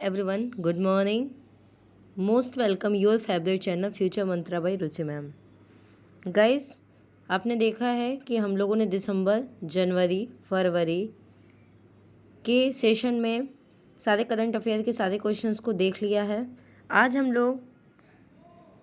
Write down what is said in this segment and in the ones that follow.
everyone, good morning. Most welcome your favorite channel future Mantra by Ruchi ma'am. Guys, आपने देखा है कि हम लोगों ने दिसंबर, जनवरी, फरवरी के सेशन में सारे करंट अफेयर के सारे क्वेश्चंस को देख लिया है। आज हम लोग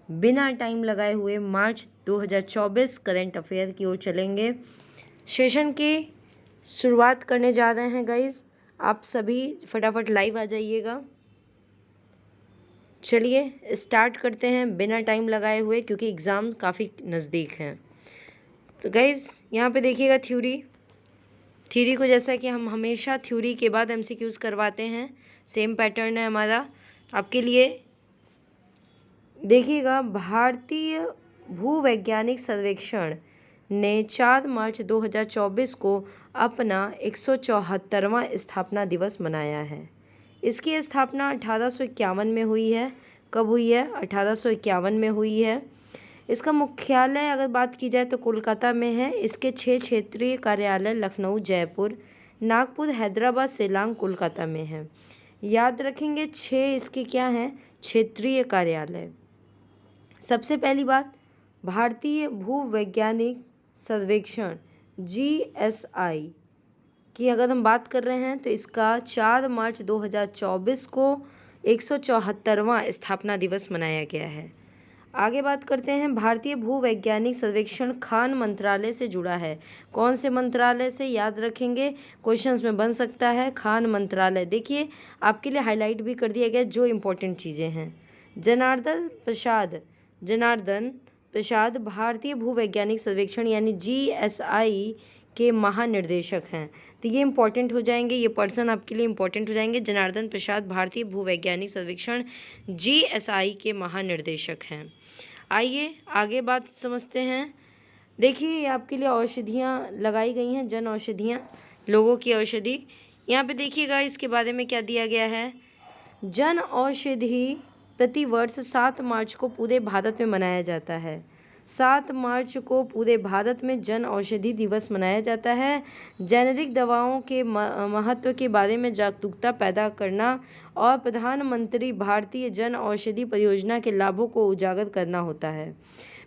बिना टाइम लगाए हुए मार्च 2024 करंट अफेयर की ओर चलेंगे। सेशन की शुरुआत करने जा रहे हैं गाइस। आप सभी फटाफट लाइव आ जाइएगा। चलिए स्टार्ट करते हैं बिना टाइम लगाए हुए, क्योंकि एग्ज़ाम काफ़ी नज़दीक हैं। तो गाइज़ यहाँ पे देखिएगा थ्योरी को, जैसा कि हम हमेशा थ्योरी के बाद एमसीक्यूज़ करवाते हैं, सेम पैटर्न है हमारा आपके लिए। देखिएगा, भारतीय भूवैज्ञानिक सर्वेक्षण ने 4 मार्च 2024 को अपना 174वां स्थापना दिवस मनाया है। इसकी स्थापना 1851 में हुई है। कब हुई है? 1851 में हुई है। इसका मुख्यालय अगर बात की जाए तो कोलकाता में है। इसके 6 क्षेत्रीय कार्यालय लखनऊ, जयपुर, नागपुर, हैदराबाद, शिलांग, कोलकाता में है। याद रखेंगे 6 इसके क्या हैं? क्षेत्रीय कार्यालय। सबसे पहली बात, भारतीय भूवैज्ञानिक सर्वेक्षण GSI की अगर हम बात कर रहे हैं तो इसका 4 मार्च 2024 को 174वां स्थापना दिवस मनाया गया है। आगे बात करते हैं, भारतीय भूवैज्ञानिक सर्वेक्षण खान मंत्रालय से जुड़ा है। कौन से मंत्रालय से? याद रखेंगे, क्वेश्चंस में बन सकता है। खान मंत्रालय, देखिए आपके लिए हाईलाइट भी कर दिया गया जो इम्पोर्टेंट चीज़ें हैं। जनार्दन प्रसाद भारतीय भूवैज्ञानिक सर्वेक्षण यानी GSI के महानिर्देशक हैं। तो ये इंपॉर्टेंट हो जाएंगे, ये पर्सन आपके लिए इंपॉर्टेंट हो जाएंगे। जनार्दन प्रसाद भारतीय भूवैज्ञानिक सर्वेक्षण GSI के महानिर्देशक हैं। आइए आगे बात समझते हैं। देखिए, ये आपके लिए औषधियाँ लगाई गई हैं, जन औषधियाँ, लोगों की औषधि। यहाँ पे देखिएगा इसके बारे में क्या दिया गया है। जन औषधि प्रतिवर्ष 7 मार्च को पूरे भारत में मनाया जाता है। 7 मार्च को पूरे भारत में जन औषधि दिवस मनाया जाता है। जेनेरिक दवाओं के महत्व के बारे में जागरूकता पैदा करना और प्रधानमंत्री भारतीय जन औषधि परियोजना के लाभों को उजागर करना होता है।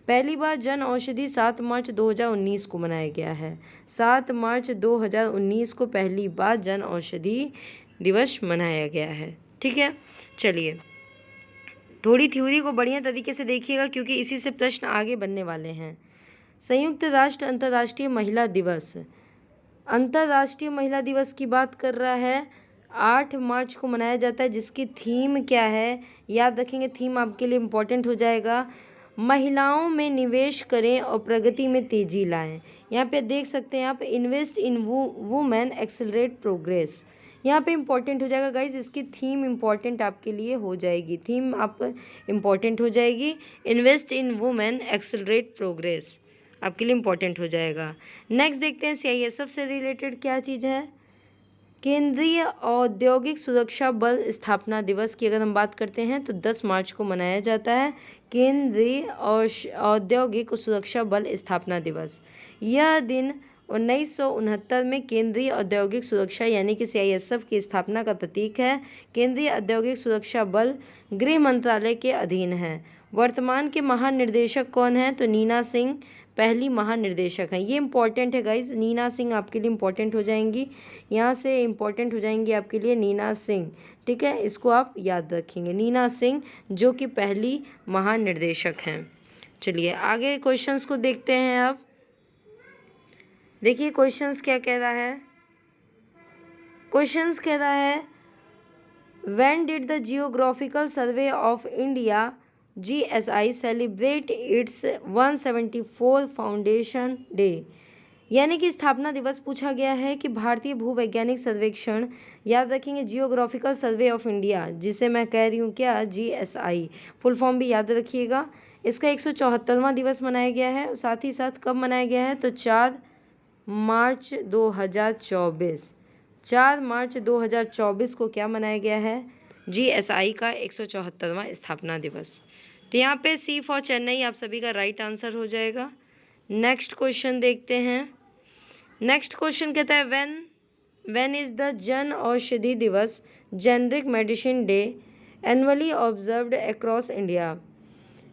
पहली बार जन औषधि 7 मार्च 2019 को मनाया गया है। 7 मार्च 2019 को पहली बार जन औषधि दिवस मनाया गया है। ठीक है, चलिए थोड़ी थ्योरी को बढ़िया तरीके से देखिएगा, क्योंकि इसी से प्रश्न आगे बनने वाले हैं। संयुक्त राष्ट्र अंतर्राष्ट्रीय महिला दिवस, अंतर्राष्ट्रीय महिला दिवस की बात कर रहा है, 8 मार्च को मनाया जाता है। जिसकी थीम क्या है? याद रखेंगे, थीम आपके लिए इम्पोर्टेंट हो जाएगा। महिलाओं में निवेश करें और प्रगति में तेजी लाएं। यहाँ पे देख सकते हैं आप, invest in women accelerate progress, यहाँ पे इम्पॉर्टेंट हो जाएगा गाइज। इसकी थीम इम्पॉर्टेंट आपके लिए हो जाएगी, थीम आप इम्पॉर्टेंट हो जाएगी। Invest in women accelerate progress आपके लिए इम्पॉर्टेंट हो जाएगा। नेक्स्ट देखते हैं, CISF से रिलेटेड क्या चीज़ है। केंद्रीय औद्योगिक सुरक्षा बल स्थापना दिवस की अगर हम बात करते हैं तो 10 मार्च को मनाया जाता है। केंद्रीय औद्योगिक सुरक्षा बल स्थापना दिवस, यह दिन 1969 में केंद्रीय औद्योगिक सुरक्षा यानी कि CISF की स्थापना का प्रतीक है। केंद्रीय औद्योगिक सुरक्षा बल गृह मंत्रालय के अधीन है। वर्तमान के महानिर्देशक कौन है? तो नीना सिंह पहली महानिर्देशक हैं। ये इंपॉर्टेंट है गाइज, नीना सिंह आपके लिए इंपॉर्टेंट हो जाएंगी। यहाँ से इंपॉर्टेंट हो जाएंगी आपके लिए नीना सिंह। ठीक है, इसको आप याद रखेंगे, नीना सिंह जो कि पहली महानिर्देशक हैं। चलिए आगे क्वेश्चंस को देखते हैं। अब देखिए क्वेश्चंस क्या कह रहा है। क्वेश्चंस कह रहा है, when did the geographical survey of India GSI celebrate it's 174 foundation day, यानी कि स्थापना दिवस पूछा गया है कि भारतीय भूवैज्ञानिक सर्वेक्षण, याद रखेंगे जियोग्राफिकल सर्वे ऑफ इंडिया, जिसे मैं कह रही हूँ क्या, GSI, फुल फॉर्म भी याद रखिएगा। इसका 174वां दिवस मनाया गया है। साथ ही साथ कब मनाया गया है? तो 4 मार्च 2024, 4 मार्च 2024 को क्या मनाया गया है? GSI का 174वां स्थापना दिवस। तो यहाँ पे C फॉर चेन्नई आप सभी का राइट आंसर हो जाएगा। नेक्स्ट क्वेश्चन देखते हैं। नेक्स्ट क्वेश्चन कहता है, when is the Jan Aushadhi दिवस generic medicine day annually observed across India.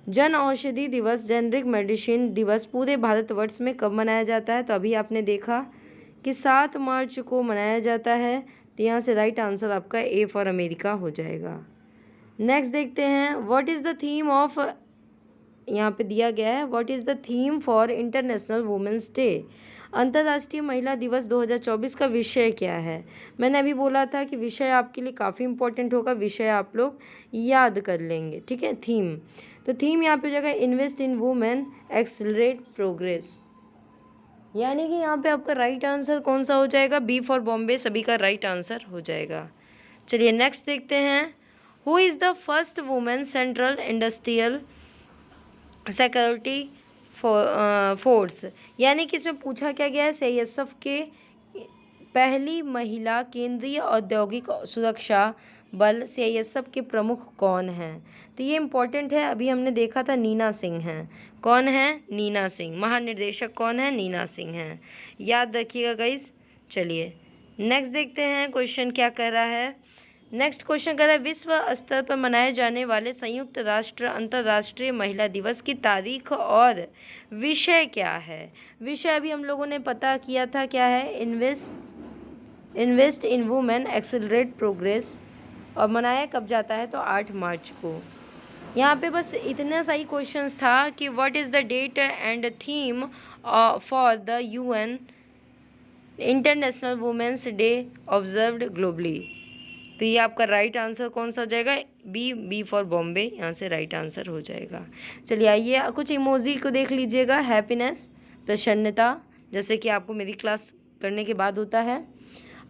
Jan Aushadhi दिवस जेनरिक मेडिसिन दिवस पूरे भारतवर्ष में कब मनाया जाता है? तो अभी आपने देखा कि 7 मार्च को मनाया जाता है। तो यहाँ से राइट आंसर आपका ए फॉर अमेरिका हो जाएगा। नेक्स्ट देखते हैं, what is the theme of, यहाँ पे दिया गया है what is the theme for international women's day. अंतर्राष्ट्रीय महिला दिवस 2024 का विषय क्या है? मैंने अभी बोला था कि विषय आपके लिए काफ़ी इंपॉर्टेंट होगा, विषय आप लोग याद कर लेंगे, ठीक है। थीम, तो थीम यहाँ पे हो जाएगा invest in women accelerate progress, यानी कि यहाँ पे आपका राइट आंसर कौन सा हो जाएगा? बी फॉर बॉम्बे, सभी का राइट आंसर हो जाएगा। चलिए नेक्स्ट देखते हैं, who is the first women central industrial security force, यानी कि इसमें पूछा क्या गया है, सीआईएसएफ के पहली महिला केंद्रीय औद्योगिक सुरक्षा बल सीआईएसएफ के प्रमुख कौन हैं? तो ये इम्पोर्टेंट है, अभी हमने देखा था नीना सिंह हैं। कौन है? नीना सिंह। महानिदेशक कौन है? नीना सिंह हैं, याद रखिएगा गाइस। चलिए नेक्स्ट देखते हैं क्वेश्चन क्या कर रहा है। नेक्स्ट क्वेश्चन कर रहा है, विश्व स्तर पर मनाए जाने वाले संयुक्त राष्ट्र अंतर्राष्ट्रीय महिला दिवस की तारीख और विषय क्या है? विषय अभी हम लोगों ने पता किया था, क्या है? Invest in women accelerate progress, और मनाया कब जाता है? तो 8 मार्च को। यहाँ पे बस इतना सही क्वेश्चंस था कि what is the date and theme for the UN international women's day observed globally. तो ये आपका राइट आंसर कौन सा हो जाएगा? बी फॉर बॉम्बे, यहाँ से राइट आंसर हो जाएगा। चलिए आइए कुछ इमोजी को देख लीजिएगा। हैप्पीनेस, प्रसन्नता, जैसे कि आपको मेरी क्लास करने के बाद होता है।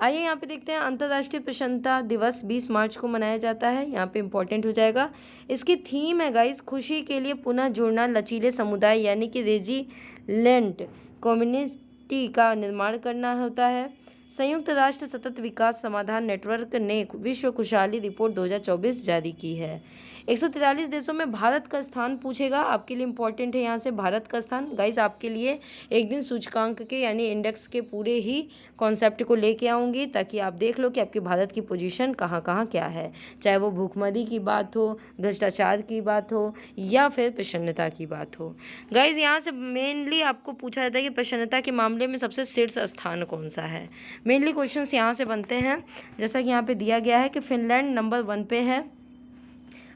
आइए यहाँ पे देखते हैं, अंतर्राष्ट्रीय प्रसन्नता दिवस 20 मार्च को मनाया जाता है, यहाँ पे इंपॉर्टेंट हो जाएगा। इसकी थीम है गाइस, खुशी के लिए पुनः जुड़ना, लचीले समुदाय यानी कि रेजिलेंट कम्युनिटी का निर्माण करना होता है। संयुक्त राष्ट्र सतत विकास समाधान नेटवर्क ने विश्व खुशहाली रिपोर्ट 2024 जारी की है। 143 देशों में भारत का स्थान पूछेगा, आपके लिए इंपॉर्टेंट है यहाँ से भारत का स्थान। गाइस आपके लिए एक दिन सूचकांक के यानी इंडेक्स के पूरे ही कॉन्सेप्ट को लेके आऊँगी, ताकि आप देख लो कि आपके भारत की पोजीशन कहाँ कहाँ क्या है, चाहे वो भूखमरी की बात हो, भ्रष्टाचार की बात हो, या फिर प्रसन्नता की बात हो। गाइस यहाँ से मेनली आपको पूछा जाता है कि प्रसन्नता के मामले में सबसे शीर्ष स्थान कौन सा है। मेनली क्वेश्चंस यहाँ से बनते हैं, जैसा कि यहाँ पे दिया गया है कि फिनलैंड नंबर 1 पे है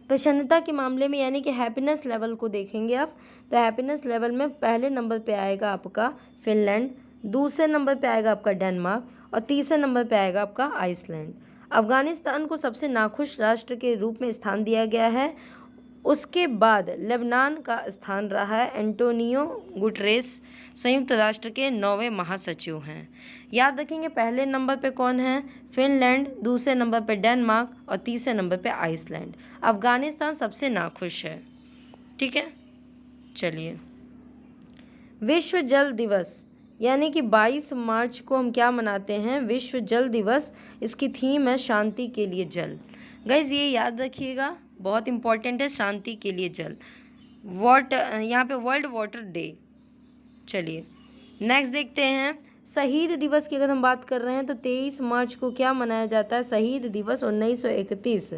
प्रसन्नता के मामले में, यानी कि हैप्पीनेस लेवल को देखेंगे आप, तो हैप्पीनेस लेवल में पहले नंबर पे आएगा आपका फिनलैंड, दूसरे नंबर पे आएगा आपका डेनमार्क, और तीसरे नंबर पे आएगा आपका आइसलैंड। अफगानिस्तान को सबसे नाखुश राष्ट्र के रूप में स्थान दिया गया है। उसके बाद लेबनान का स्थान रहा है। एंटोनियो गुटरेस संयुक्त राष्ट्र के 9वें महासचिव हैं। याद रखेंगे पहले नंबर पे कौन है? फिनलैंड, दूसरे नंबर पे डेनमार्क, और तीसरे नंबर पे आइसलैंड। अफगानिस्तान सबसे नाखुश है, ठीक है। चलिए, विश्व जल दिवस, यानी कि 22 मार्च को हम क्या मनाते हैं? विश्व जल दिवस। इसकी थीम है शांति के लिए जल। गाइज ये याद रखिएगा, बहुत इंपॉर्टेंट है, शांति के लिए जल। यहाँ पे वर्ल्ड वाटर डे। चलिए नेक्स्ट देखते हैं, शहीद दिवस की अगर हम बात कर रहे हैं तो 23 मार्च को क्या मनाया जाता है? शहीद दिवस 1931।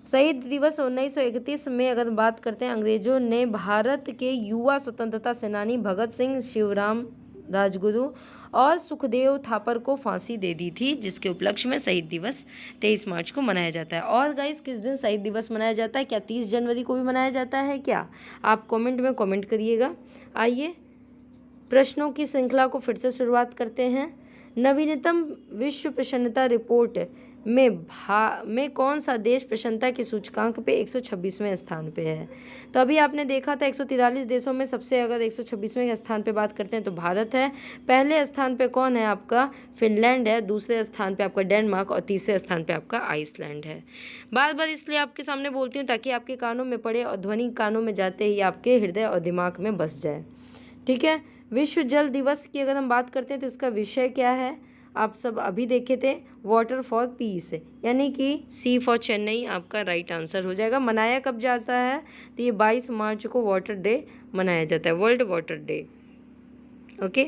शहीद दिवस 1931 में अगर बात करते हैं, अंग्रेजों ने भारत के युवा स्वतंत्रता सेनानी भगत सिंह, शिवराम राजगुरु और सुखदेव थापर को फांसी दे दी थी, जिसके उपलक्ष्य में शहीद दिवस 23 मार्च को मनाया जाता है। और गाइस किस दिन शहीद दिवस मनाया जाता है? क्या 30 जनवरी को भी मनाया जाता है क्या? आप कमेंट में कमेंट करिएगा। आइए प्रश्नों की श्रृंखला को फिर से शुरुआत करते हैं। नवीनतम विश्व प्रसन्नता रिपोर्ट में कौन सा देश प्रसन्नता के सूचकांक पे 126वें स्थान पे है? तो अभी आपने देखा था 143 देशों में सबसे अगर 126वें स्थान पे बात करते हैं तो भारत है। पहले स्थान पे कौन है? आपका फिनलैंड है, दूसरे स्थान पे आपका डेनमार्क, और तीसरे स्थान पे आपका आइसलैंड है। बार बार इसलिए आपके सामने बोलती हूँ ताकि आपके कानों में पड़े और ध्वनि कानों में जाते ही आपके हृदय और दिमाग में बस जाए, ठीक है। विश्व जल दिवस की अगर हम बात करते हैं तो इसका विषय क्या है? आप सब अभी देखे थे, वाटर फॉर पीस, यानी कि सी फॉर चेन्नई आपका राइट आंसर हो जाएगा। मनाया कब जाता है? तो ये 22 मार्च को वाटर डे मनाया जाता है, वर्ल्ड वाटर डे। ओके,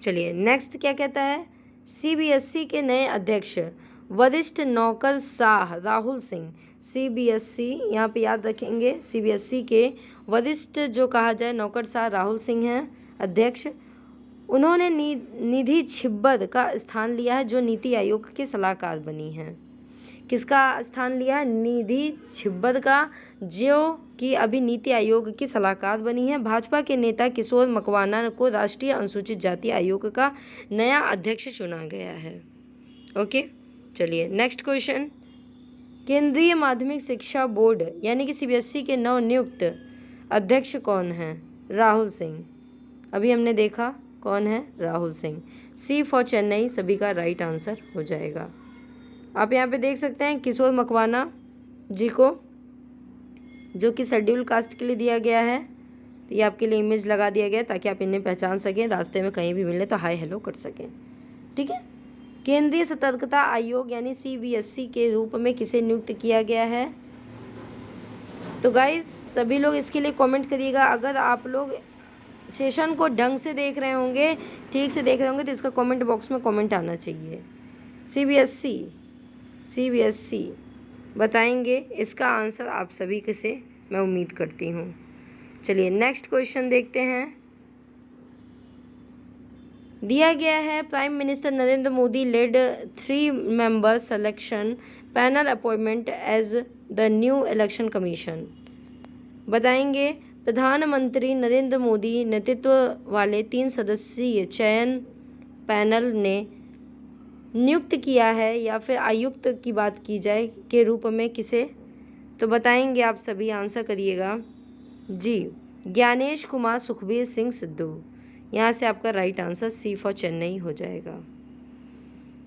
चलिए नेक्स्ट क्या कहता है? सीबीएसई के नए अध्यक्ष वरिष्ठ नौकरशाह राहुल सिंह। सीबीएसई यहाँ पे याद रखेंगे, सीबीएसई के वरिष्ठ जो कहा जाए नौकरशाह राहुल सिंह हैं अध्यक्ष। उन्होंने निधि छिब्बर का स्थान लिया है, जो नीति आयोग के सलाहकार बनी हैं। किसका स्थान लिया है? निधि छिब्बर का, जो कि अभी नीति आयोग की सलाहकार बनी है। भाजपा के नेता किशोर मकवाना को राष्ट्रीय अनुसूचित जाति आयोग का नया अध्यक्ष चुना गया है। ओके, चलिए नेक्स्ट क्वेश्चन। केंद्रीय माध्यमिक शिक्षा बोर्ड यानी कि सीबीएसई के नवनियुक्त अध्यक्ष कौन हैं? राहुल सिंह। अभी हमने देखा कौन है, राहुल सिंह। सी फॉर चेन्नई सभी का राइट आंसर हो जाएगा। आप यहाँ पे देख सकते हैं किशोर मकवाना जी को, जो कि शेड्यूल कास्ट के लिए दिया गया है। तो ये आपके लिए इमेज लगा दिया गया है ताकि आप इन्हें पहचान सकें, रास्ते में कहीं भी मिले तो हाय हेलो कर सकें। ठीक है। केंद्रीय सतर्कता आयोग यानी सीबीएसई के रूप में किसे नियुक्त किया गया है? तो गाइस सभी लोग इसके लिए कमेंट करिएगा। अगर आप लोग सेशन को ढंग से देख रहे होंगे, ठीक से देख रहे होंगे, तो इसका कमेंट बॉक्स में कमेंट आना चाहिए। सीबीएसई बताएंगे इसका आंसर आप सभी के से मैं उम्मीद करती हूँ। चलिए नेक्स्ट क्वेश्चन देखते हैं। दिया गया है prime minister Narendra Modi led 3 member selection panel appointment as the new election commission. बताएंगे प्रधानमंत्री नरेंद्र मोदी नेतृत्व वाले 3 सदस्यीय चयन पैनल ने नियुक्त किया है, या फिर आयुक्त की बात की जाए के रूप में किसे? तो बताएंगे आप सभी, आंसर करिएगा जी। ज्ञानेश कुमार सुखबीर सिंह सिद्धू। यहाँ से आपका right answer C for Chennai हो जाएगा।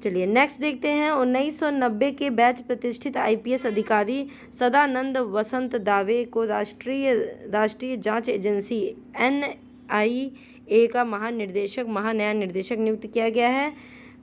चलिए नेक्स्ट देखते हैं। 1990 के बैच प्रतिष्ठित आईपीएस अधिकारी सदानंद वसंत दावे को राष्ट्रीय जांच एजेंसी एनआईए का महान्याय निर्देशक नियुक्त किया गया है।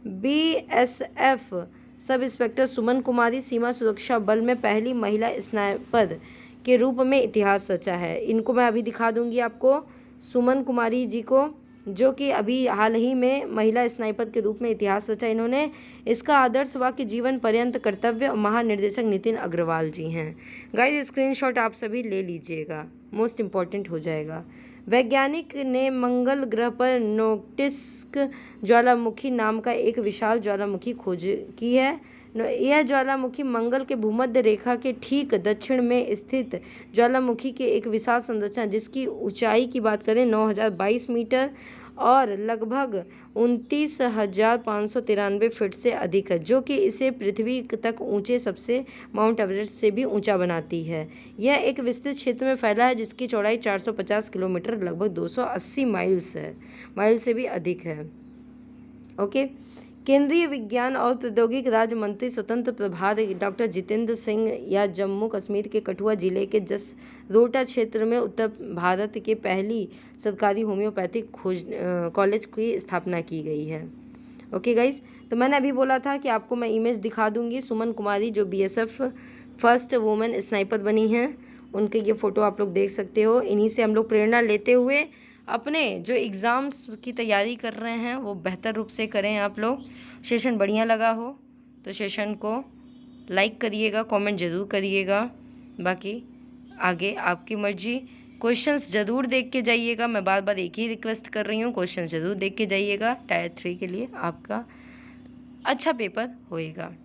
बीएसएफ सब इंस्पेक्टर सुमन कुमारी सीमा सुरक्षा बल में पहली महिला स्नाइपर के रूप में इतिहास रचा है। इनको मैं अभी दिखा दूंगी आपको, सुमन कुमारी जी को, जो कि अभी हाल ही में महिला स्नाइपर के रूप में इतिहास रचा इन्होंने। इसका आदर्श वाक्य जीवन पर्यंत कर्तव्य महानिर्देशक नितिन अग्रवाल जी हैं। गाइस स्क्रीनशॉट आप सभी ले लीजिएगा, मोस्ट इम्पॉर्टेंट हो जाएगा। वैज्ञानिक ने मंगल ग्रह पर नोक्टिस्क ज्वालामुखी नाम का एक विशाल ज्वालामुखी खोज की है। यह ज्वालामुखी मंगल के भूमध्य रेखा के ठीक दक्षिण में स्थित ज्वालामुखी के एक विशाल संरचना, जिसकी ऊंचाई की बात करें 9022 मीटर और लगभग 29,593 फीट से अधिक है, जो कि इसे पृथ्वी तक ऊंचे सबसे माउंट एवरेस्ट से भी ऊंचा बनाती है। यह एक विस्तृत क्षेत्र में फैला है, जिसकी चौड़ाई 450 किलोमीटर लगभग 280 माइल से भी अधिक है। ओके। केंद्रीय विज्ञान और प्रौद्योगिकी राज्य मंत्री स्वतंत्र प्रभार डॉक्टर जितेंद्र सिंह या जम्मू कश्मीर के कठुआ जिले के जसरोटा क्षेत्र में उत्तर भारत के पहली सरकारी होम्योपैथिक कॉलेज की स्थापना की गई है। ओके गाइस, तो मैंने अभी बोला था कि आपको मैं इमेज दिखा दूंगी। सुमन कुमारी जो बीएसएफ फर्स्ट वुमेन स्नाइपर बनी हैं, उनके ये फ़ोटो आप लोग देख सकते हो। इन्हीं से हम लोग प्रेरणा लेते हुए अपने जो एग्ज़ाम्स की तैयारी कर रहे हैं वो बेहतर रूप से करें। आप लोग सेशन बढ़िया लगा हो तो सेशन को लाइक करिएगा, कमेंट ज़रूर करिएगा। बाकी आगे आपकी मर्जी। क्वेश्चंस ज़रूर देख के जाइएगा। मैं बार बार एक ही रिक्वेस्ट कर रही हूँ, क्वेश्चंस ज़रूर देख के जाइएगा। टायर 3 के लिए आपका अच्छा पेपर होएगा।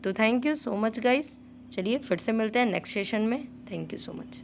तो thank you so much guys. चलिए फिर से मिलते हैं नेक्स्ट सेशन में। Thank you so much.